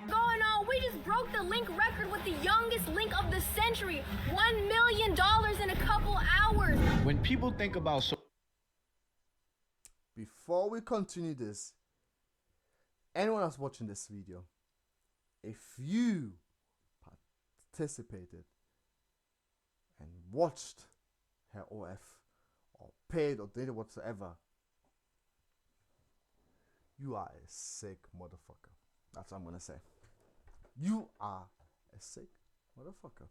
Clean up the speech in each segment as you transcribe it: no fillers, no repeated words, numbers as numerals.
going on? We just broke the link record with the youngest link of the century. $1 million in a couple hours. When people think about Before we continue this, anyone that's watching this video, if you participated and watched her OF or paid or did whatsoever, you are a sick motherfucker. That's what I'm gonna say. You are a sick motherfucker.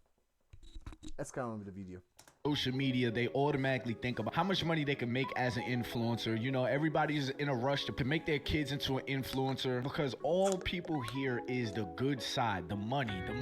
Let's get on with the video. social media, they automatically think about how much money they can make as an influencer. You know, everybody's in a rush to make their kids into an influencer because all people hear is the good side, the money, the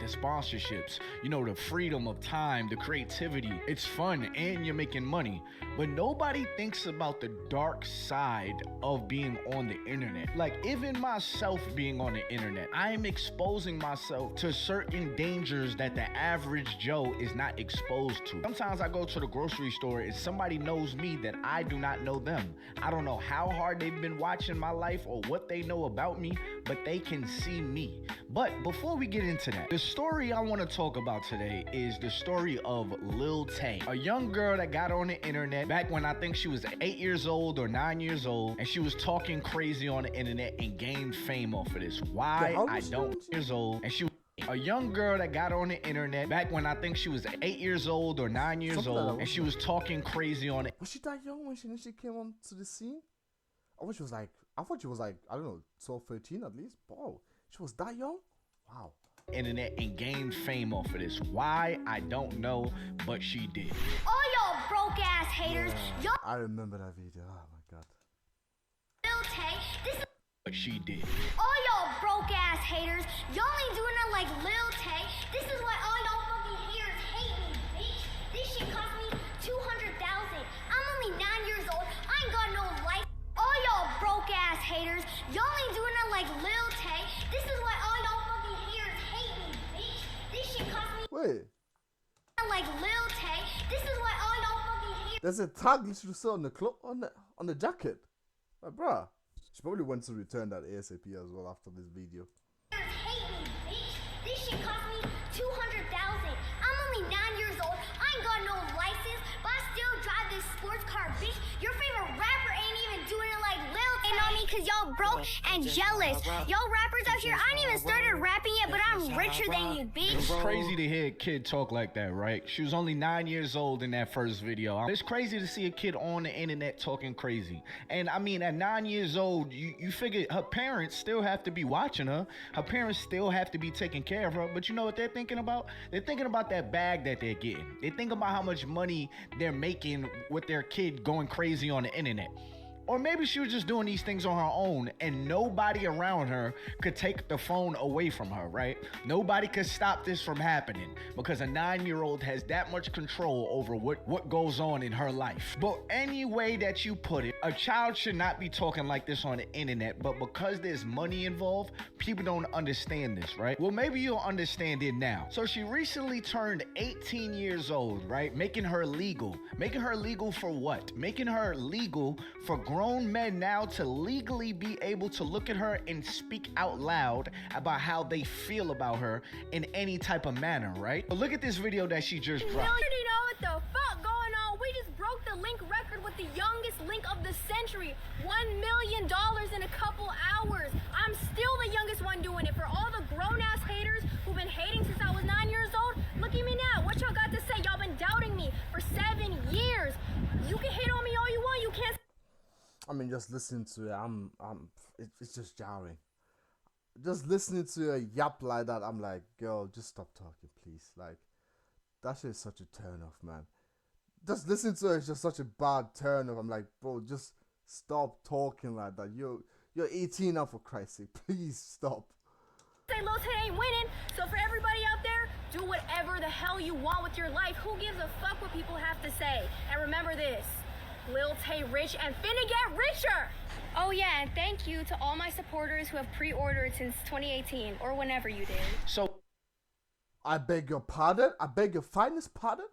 sponsorships, you know, the freedom of time, the creativity. It's fun and you're making money, but nobody thinks about the dark side of being on the internet. Like even myself being on the internet, I am exposing myself to certain dangers that the average Joe is not exposed to. Sometimes I go to the grocery store and somebody knows me that I do not know them. I don't know how hard they've been watching my life or what they know about me, but they can see me. But before we get into that, the story I want to talk about today is the story of Lil Tay, a young girl that got on the internet back when I think she was 8 years old or 9 years old, and she was talking crazy on the internet and gained fame off of this. Why? I don't years old, and she a young girl that got on the internet back when I think she was 8 years old or 9 years old, and she was talking crazy on it. Was she that young when she initially came on to the scene? I thought she was like, I don't know, 12, 13 at least. Bro, she was that young? Wow. Internet and gained fame off of this. Why? I don't know, but she did. All y'all broke ass haters, Yeah, I remember that video. Oh my god. Lil Tay, this is But she did. all y'all broke ass haters. Y'all ain't doing it like Lil Tay. This is why all y'all fucking haters hate me, bitch. This shit cost me $200,000. I'm only 9 years old. I ain't got no life. All y'all broke ass haters. Y'all ain't doing it like Lil Tay. This is why all y'all fucking haters hate me, bitch. This shit cost me Wait, like Lil Tay. This is why all y'all fucking haters there's a tag literally still on the on the jacket. Like, bruh. She probably went to return that ASAP as well after this video. hate me, bitch. This shit cost me $200,000. I'm only 9 years old. I ain't got no license, but I still drive this sports car, bitch. Your favorite rapper ain't even doing it like Lil Tay. Ain't on me cause y'all broke and jealous. Y'all rappers out here, I ain't even started rapping yet, but I'm richer than you, bitch. It's crazy to hear a kid talk like that, right? She was only 9 years old in that first video. It's crazy to see a kid on the internet talking crazy. And I mean, at 9 years old, you figure her parents still have to be watching her. Her parents still have to be taking care of her. But you know what they're thinking about? They're thinking about that bag that they're getting. They think about how much money they're making with their kid going crazy on the internet. Or maybe she was just doing these things on her own and nobody around her could take the phone away from her, right? Nobody could stop this from happening because a 9-year-old has that much control over what goes on in her life. But any way that you put it, a child should not be talking like this on the internet, but because there's money involved, people don't understand this, right? Well, maybe you'll understand it now. So she recently turned 18 years old, right? Making her legal. Making her legal for what? Making her legal for grown men now to legally be able to look at her and speak out loud about how they feel about her in any type of manner, right? But look at this video that she just You dropped. already know what the fuck going on. We just broke the link record with the youngest link of the century. $1 million in a couple hours. I'm still the youngest one doing it. For all the grown-ass haters who've been hating since I was 9 years old, look at me now. What y'all got to say? Y'all been doubting me for 7 years. You can hate on me all you want. You can't. I mean, just listening to it, it's just jarring. Just listening to a yap like that, I'm like, girl, just stop talking, please. Like, that shit is such a turn off, man. Just listening to it is just such a bad turn off. I'm like, bro, just stop talking like that. You're 18 now, for Christ's sake. Please stop. Say Lil Tay ain't winning, so for everybody out there, do whatever the hell you want with your life. Who gives a fuck what people have to say? And remember this, Lil Tay rich and finna get richer. Oh yeah, and thank you to all my supporters who have pre-ordered since 2018 or whenever you did. So I beg your pardon? I beg your finest pardon?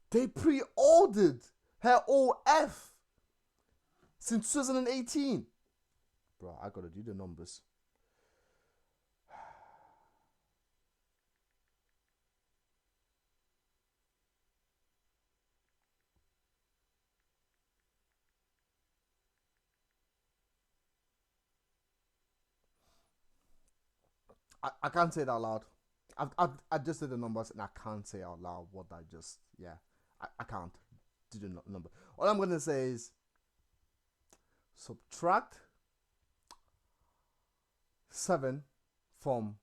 They pre-ordered her OF since 2018. bro. I gotta do the numbers. I can't say it out loud. I just did the numbers and I can't say out loud what I just, yeah. I can't do the number. All I'm gonna say is subtract 7 from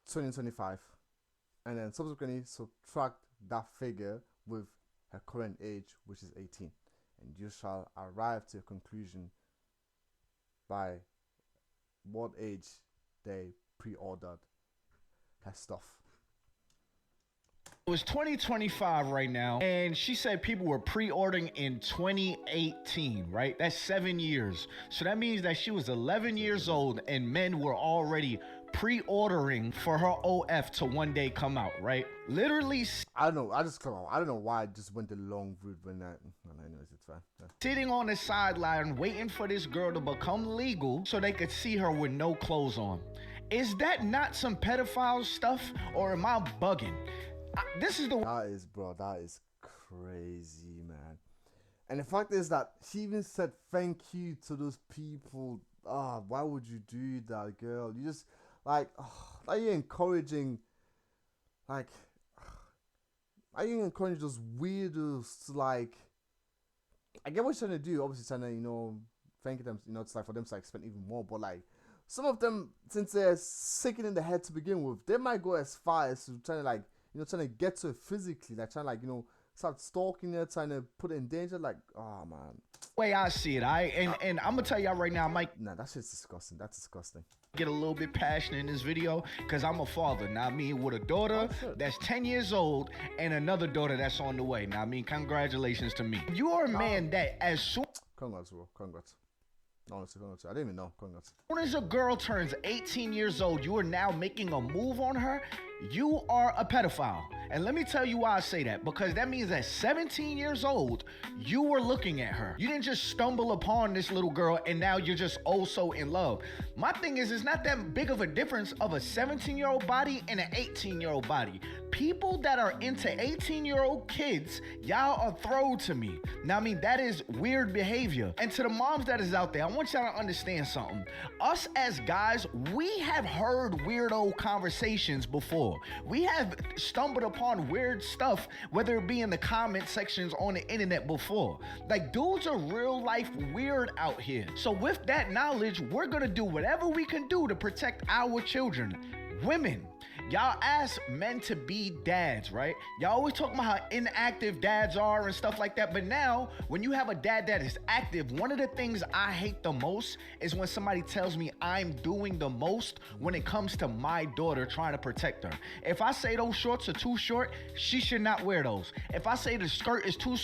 2025 and then subsequently subtract that figure with her current age, which is 18, and you shall arrive to a conclusion by what age they pre-ordered her stuff. It was 2025 right now, and she said people were pre-ordering in 2018, right? That's 7 years. So that means that she was 11 years old and men were already pre-ordering for her OF to one day come out, right? Literally I don't know. I don't know why I just went the long route when that. Well, anyways, it's fine. Yeah. sitting on the sideline waiting for this girl to become legal so they could see her with no clothes on. Is that not some pedophile stuff, or am I bugging? This is the That is, bro. That is crazy, man. And the fact is that she even said thank you to those people. Ah, why would you do that, girl? You just like you're encouraging, like, are you encouraging those weirdos to like? I get what you're trying to do. Obviously, trying to thank them. It's like for them to like spend even more. But like some of them, since they're sick in the head to begin with, they might go as far as to trying to like trying to get to it physically, like trying to like start stalking her, trying to put it in danger. Like, oh man. way I see it. And I'm gonna tell y'all right now, I might Nah, that shit's disgusting. That's disgusting. get a little bit passionate in this video because I'm a father. Now, I mean, with a daughter that's 10 years old and another daughter that's on the way. Now, I mean, congratulations to me. You are a man that as soon Congrats, bro. Congrats. Honestly, congrats. I didn't even know. Congrats. as a girl turns 18 years old, you are now making a move on her. You are a pedophile. And let me tell you why I say that. Because that means at 17 years old, you were looking at her. You didn't just stumble upon this little girl and now you're just oh so in love. My thing is, it's not that big of a difference of a 17-year-old body and an 18-year-old body. People that are into 18-year-old kids, y'all are thrown to me. Now, I mean, that is weird behavior. And to the moms that is out there, I want y'all to understand something. Us as guys, we have heard weirdo conversations before. We have stumbled upon weird stuff, whether it be in the comment sections on the internet before. Like, dudes are real life weird out here. So with that knowledge, we're gonna do whatever we can do to protect our children. Women, y'all ask men to be dads, right? Y'all always talk about how inactive dads are and stuff like that. But now, when you have a dad that is active, one of the things I hate the most is when somebody tells me I'm doing the most when it comes to my daughter trying to protect her. If I say those shorts are too short, she should not wear those. If I say the skirt is too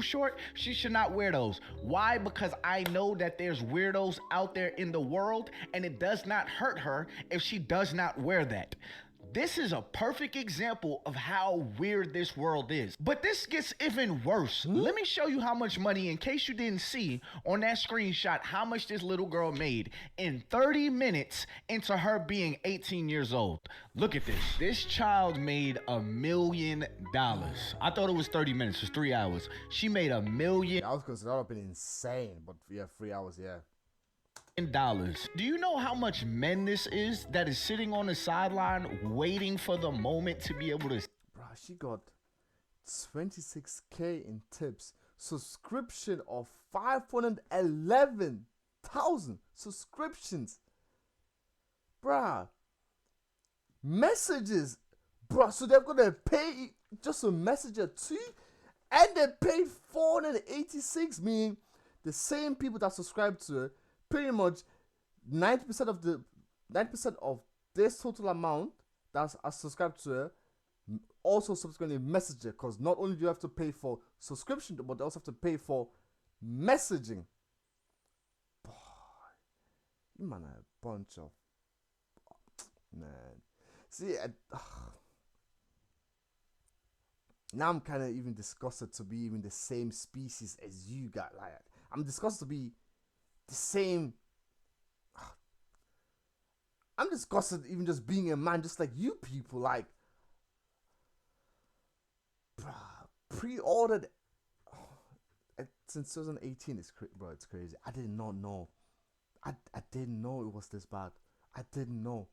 short, she should not wear those. Why? Because I know that there's weirdos out there in the world, and it does not hurt her if she does not wear that. This is a perfect example of how weird this world is. But this gets even worse. Let me show you how much money, in case you didn't see on that screenshot, how much this little girl made in 30 minutes into her being 18 years old. Look at this. This child made $1 million. I thought it was 30 minutes. It was 3 hours. She made $1 million. I was considered that would have been insane, but yeah, 3 hours, yeah. Dollars. Do you know how much men this is that is sitting on the sideline waiting for the moment to be able to? Bro, she got 26K in tips. Subscription of 511,000 subscriptions. Bruh. Messages. Bruh, so they're gonna pay just a messenger too? And they paid 486, meaning the same people that subscribe to her, pretty much 90% of this total amount that's subscribed to her also subsequently message her, because not only do you have to pay for subscription, but they also have to pay for messaging. Boy, you man are a bunch of man. See, now I'm kind of even disgusted to be even the same species as you got. Like, I'm disgusted to be the same. I'm disgusted even just being a man, just like you people, like, pre-ordered since 2018. Bro, it's crazy. I did not know. I didn't know it was this bad. I didn't know.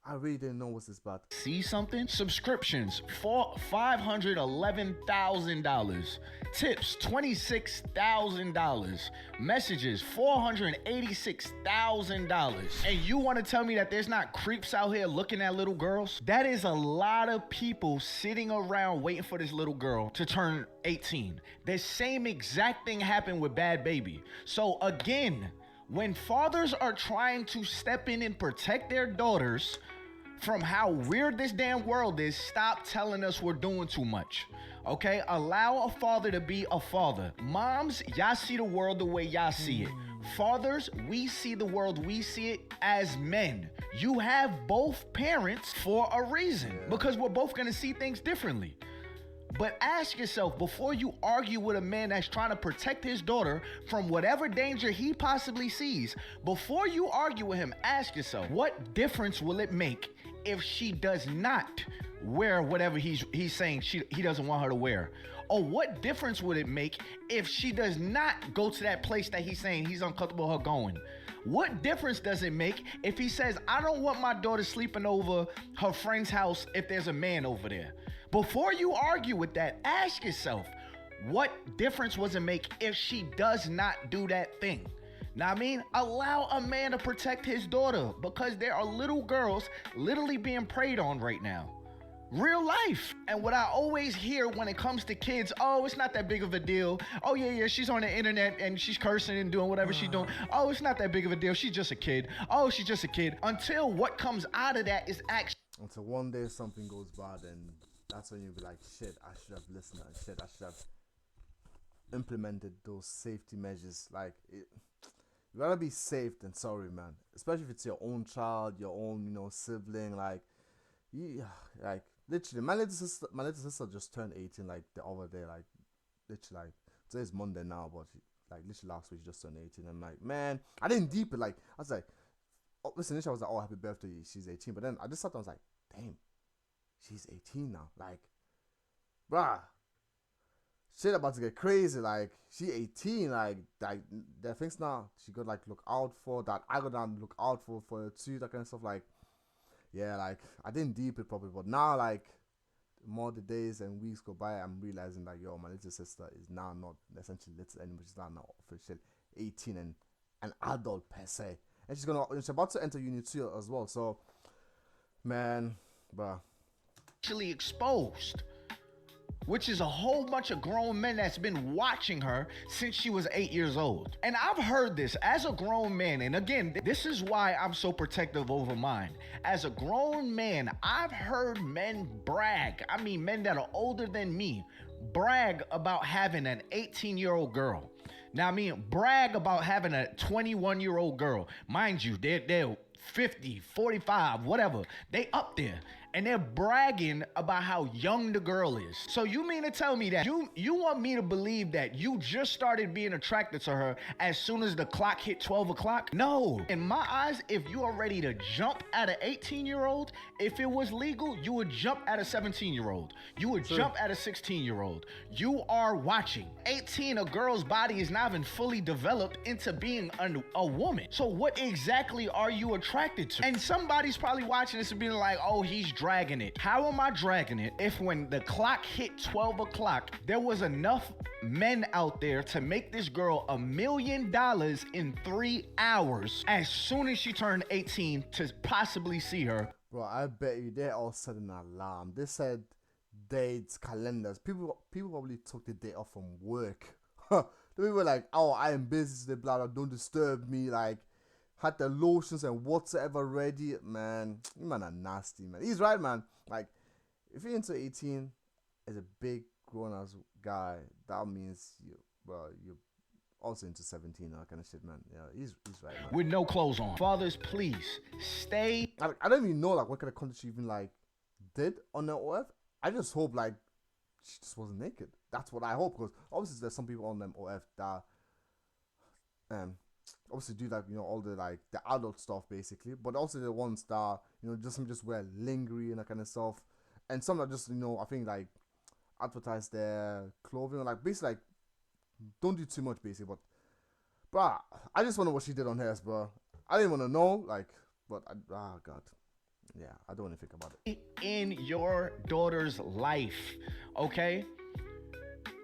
I really didn't know it was this bad. See something? Subscriptions for $511,000. Tips $26,000. Messages $486,000. And you want to tell me that there's not creeps out here looking at little girls? That is a lot of people sitting around waiting for this little girl to turn 18. The same exact thing happened with Bad Baby. So again, when fathers are trying to step in and protect their daughters from how weird this damn world is, stop telling us we're doing too much. Okay? Allow a father to be a father. Moms, y'all see the world the way y'all see it. Fathers, we see the world, we see it as men. You have both parents for a reason, because we're both gonna see things differently. But ask yourself, before you argue with a man that's trying to protect his daughter from whatever danger he possibly sees, before you argue with him, ask yourself, what difference will it make if she does not wear whatever he's saying he doesn't want her to wear? Or what difference would it make if she does not go to that place that he's saying he's uncomfortable her going? What difference does it make if he says, I don't want my daughter sleeping over her friend's house if there's a man over there? Before you argue with that, ask yourself, what difference does it make if she does not do that thing? Now, I mean, allow a man to protect his daughter, because there are little girls literally being preyed on right now. Real life. And what I always hear when it comes to kids, oh, it's not that big of a deal. Oh, yeah, she's on the internet and she's cursing and doing whatever she's doing. Oh, it's not that big of a deal. She's just a kid. Oh, she's just a kid. Until what comes out of that is action. Until one day something goes bad, and that's when you'll be like, shit, I should have listened, and shit, I should have implemented those safety measures. Like, you gotta be safe than sorry, man. Especially if it's your own child, your own, sibling. Like, like literally, my little sister just turned 18 like the other day. Like, literally, like today's Monday now, but like literally last week she just turned 18. I'm like, man, I didn't deep it. Like, I was like, oh, listen, initially I was like, oh, happy birthday, she's 18. But then I just sat there, I was like, damn, she's 18 now. Like, bruh, shit about to get crazy. Like, she 18. Like there are things now she got like look out for, that I got to look out for her too, that kind of stuff. Like, yeah, like I didn't deep it properly, but now like more the days and weeks go by, I'm realizing that my little sister is now not essentially little anymore. She's now official 18 and an adult per se, and she's about to enter uni 2 as well. So, man, bruh, actually exposed, which is a whole bunch of grown men that's been watching her since she was 8 years old. And I've heard this as a grown man, and again, this is why I'm so protective over mine. As a grown man, I've heard men brag, I mean men that are older than me, brag about having an 18-year-old girl. Now, I mean, brag about having a 21-year-old girl. Mind you, they're 50, 45, whatever. They up there. And they're bragging about how young the girl is. So you mean to tell me that you want me to believe that you just started being attracted to her as soon as the clock hit 12 o'clock? No. In my eyes, if you are ready to jump at an 18-year-old, if it was legal, you would jump at a 17-year-old. You would jump at a 16-year-old. You are watching. 18, a girl's body is not even fully developed into being a woman. So what exactly are you attracted to? And somebody's probably watching this and being like, oh, he's dragging it. How am I dragging it if when the clock hit 12 o'clock, there was enough men out there to make this girl $1 million in 3 hours as soon as she turned 18 to possibly see her? Bro, I bet you they all set an alarm. They said dates, calendars. People probably took the day off from work. The people were like, oh, I am busy today, blah, blah, don't disturb me. Like, had the lotions and whatsoever ready. Man, you man are nasty, man. He's right, man. Like, if you're into 18 as a big grown-ass guy, that means you're also into 17, that kind of shit, man. Yeah, he's right, man. With no clothes on. Fathers, please stay. I don't even know like what kind of content she even like did on the OF. I just hope like she just wasn't naked. That's what I hope, because obviously there's some people on them OF that obviously do like, you know, all the like the adult stuff basically, but also the ones that, you know, just wear lingerie and that kind of stuff, and some that just, you know, I think like advertise their clothing or like basically like don't do too much basically. But bruh, I just wonder what she did on hers, bro. I didn't want to know, like, but God, yeah, I don't want to think about it. In your daughter's life, okay?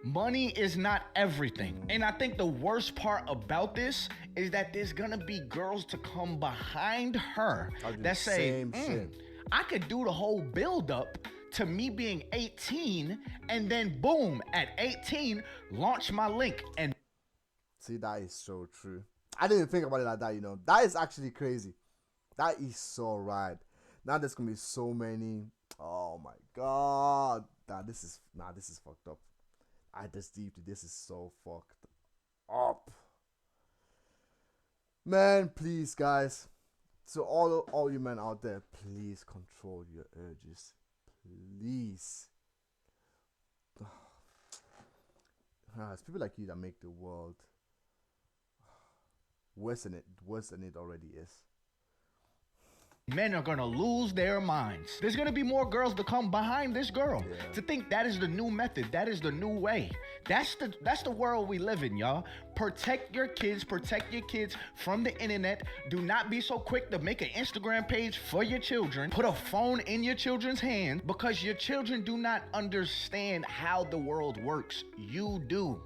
Money is not everything. And I think the worst part about this is that there's gonna be girls to come behind her I'll do that the say, same shit. I could do the whole build up to me being 18 and then boom, at 18, launch my link and See, that is so true. I didn't think about it like that, you know. That is actually crazy. That is so right. Now there's gonna be so many. Oh my god. This is fucked up. This is so fucked up. Man, please guys. So all you men out there, please control your urges. Please. It's people like you that make the world worse than it already is. men are gonna lose their minds. There's gonna be more girls to come behind this girl to think that is the new method, that is the new way. That's the world we live in, y'all. Protect your kids from the internet. Do not be so quick to make an Instagram page for your children. Put a phone in your children's hand because your children do not understand how the world works. You do.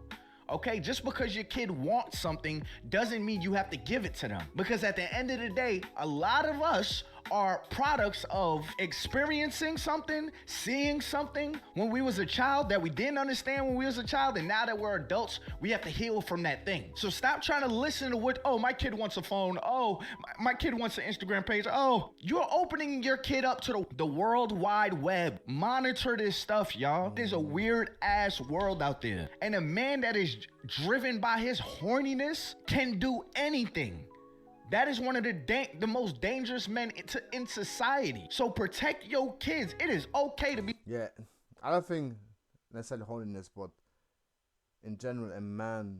Okay, just because your kid wants something doesn't mean you have to give it to them. Because at the end of the day, a lot of us are products of experiencing something, seeing something when we was a child that we didn't understand when we was a child, and now that we're adults, we have to heal from that thing. So stop trying to listen to what, oh, my kid wants a phone, oh, my kid wants an Instagram page, oh, you're opening your kid up to the World Wide Web. Monitor this stuff, y'all. There's a weird ass world out there. And a man that is driven by his horniness can do anything. That is one of the most dangerous men in society. So protect your kids. It is okay to be. Yeah, I don't think necessarily holiness, but in general, a man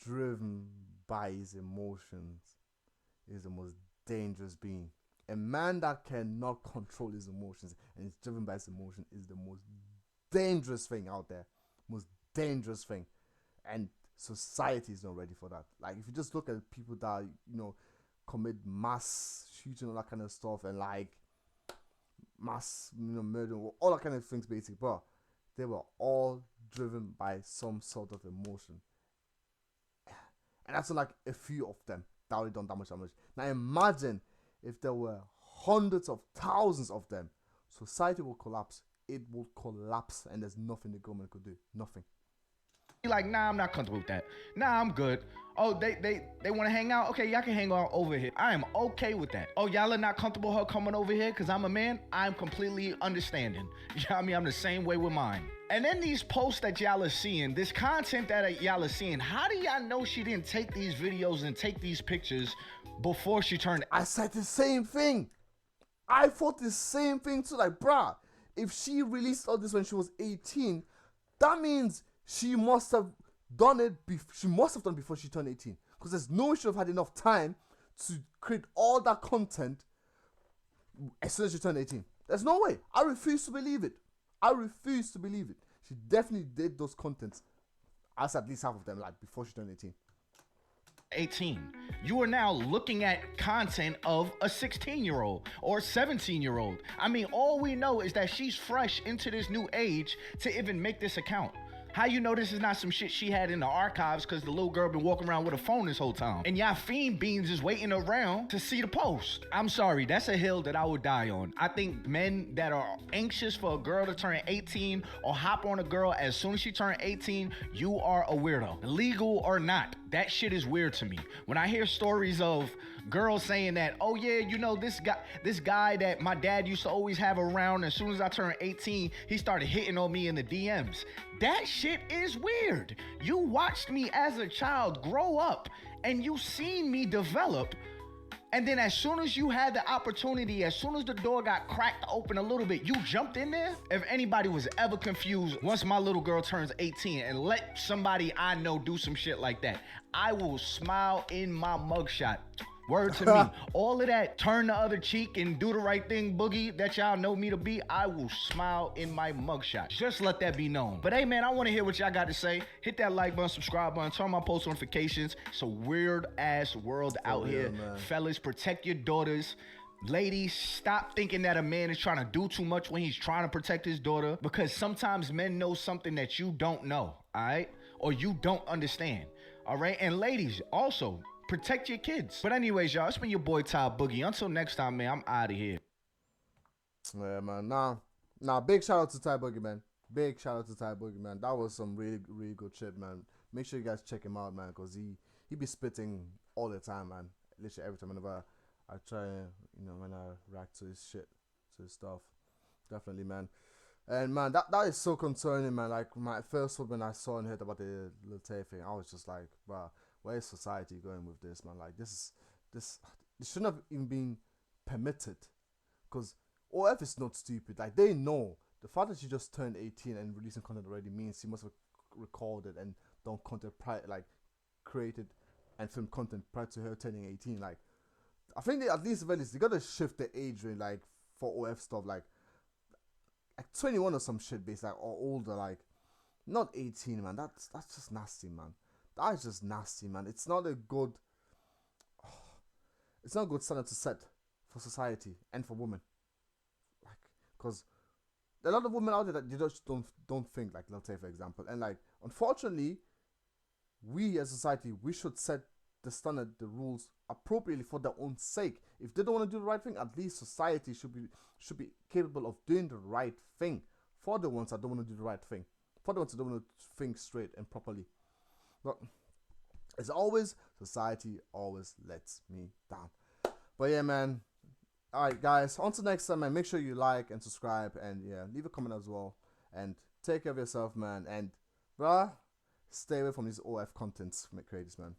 driven by his emotions is the most dangerous being. A man that cannot control his emotions and is driven by his emotion is the most dangerous thing out there. Most dangerous thing. And society is not ready for that. Like, if you just look at people that, you know, commit mass shooting, all that kind of stuff, and like mass, you know, murder, all that kind of things, basically, but they were all driven by some sort of emotion, and that's like a few of them that already done that much damage. Now imagine if there were hundreds of thousands of them. Society will collapse. It will collapse, and there's nothing the government could do. Nothing. Like, nah, I'm not comfortable with that. Nah, I'm good. Oh, they want to hang out? Okay, y'all can hang out over here. I am okay with that. Oh, y'all are not comfortable her coming over here because I'm a man? I'm completely understanding. You know what I mean? I'm the same way with mine. And then these posts that y'all are seeing, this content that y'all are seeing, how do y'all know she didn't take these videos and take these pictures before she turned? I said the same thing. I thought the same thing too. Like, bruh, if she released all this when she was 18, that means she must have done it. She must have done it before she turned 18, because there's no way she would have had enough time to create all that content as soon as she turned 18. There's no way. I refuse to believe it. I refuse to believe it. She definitely did those contents, as at least half of them, like before she turned 18. You are now looking at content of a 16-year-old or 17-year-old. I mean, all we know is that she's fresh into this new age to even make this account. How you know this is not some shit she had in the archives because the little girl been walking around with a phone this whole time? And y'all fiend beans is waiting around to see the post. I'm sorry, that's a hill that I would die on. I think men that are anxious for a girl to turn 18 or hop on a girl as soon as she turns 18, you are a weirdo. Legal or not, that shit is weird to me. When I hear stories of girls saying that, oh yeah, you know, this guy that my dad used to always have around, as soon as I turned 18, he started hitting on me in the DMs. That shit is weird. You watched me as a child grow up and you seen me develop, And then as soon as you had the opportunity, as soon as the door got cracked open a little bit, you jumped in there? If anybody was ever confused, once my little girl turns 18 and let somebody I know do some shit like that, I will smile in my mugshot. Word to me. All of that turn the other cheek and do the right thing boogie that y'all know me to be, I will smile in my mugshot. Just let that be known. But hey man, I want to hear what y'all got to say. Hit that like button, subscribe button, turn on my post notifications. It's a weird ass world out here. Man. Fellas, protect your daughters. Ladies, stop thinking that a man is trying to do too much when he's trying to protect his daughter, because sometimes men know something that you don't know, all right? Or you don't understand, all right? And ladies, also, protect your kids. But anyways, y'all, it's been your boy Ty Boogie. Until next time, man, I'm out of here. Yeah, man. Nah, big shout out to Ty Boogie, man. Big shout out to Ty Boogie, man. That was some really, really good shit, man. Make sure you guys check him out, man, because he be spitting all the time, man. Literally every time whenever I try, when I react to his shit, to his stuff. Definitely, man. And man, that is so concerning, man. Like my first one when I saw and heard about the Lil Tay thing, I was just like, wow, where is society going with this, man? Like this shouldn't have even been permitted, because OF is not stupid. Like they know the fact that she just turned 18 and releasing content already means she must have recorded and done content created and filmed content prior to her turning 18. Like I think they, at least they gotta shift the age range, like for OF stuff, like 21 or some shit, basically, like, or older, like not 18, man. That's just nasty, man. That is just nasty, man. It's not a good standard to set for society and for women, like, because there are a lot of women out there that you just don't think like Lil Tay, for example, and like unfortunately, we as society, we should set the standard, the rules appropriately for their own sake. If they don't want to do the right thing, at least society should be capable of doing the right thing for the ones that don't want to do the right thing, for the ones that don't want to think straight and properly. But as always, society always lets me down. But yeah, man. Alright, guys. Until next time, man. Make sure you like and subscribe, and yeah, leave a comment as well. And take care of yourself, man. And bruh, stay away from these OF contents creators, man.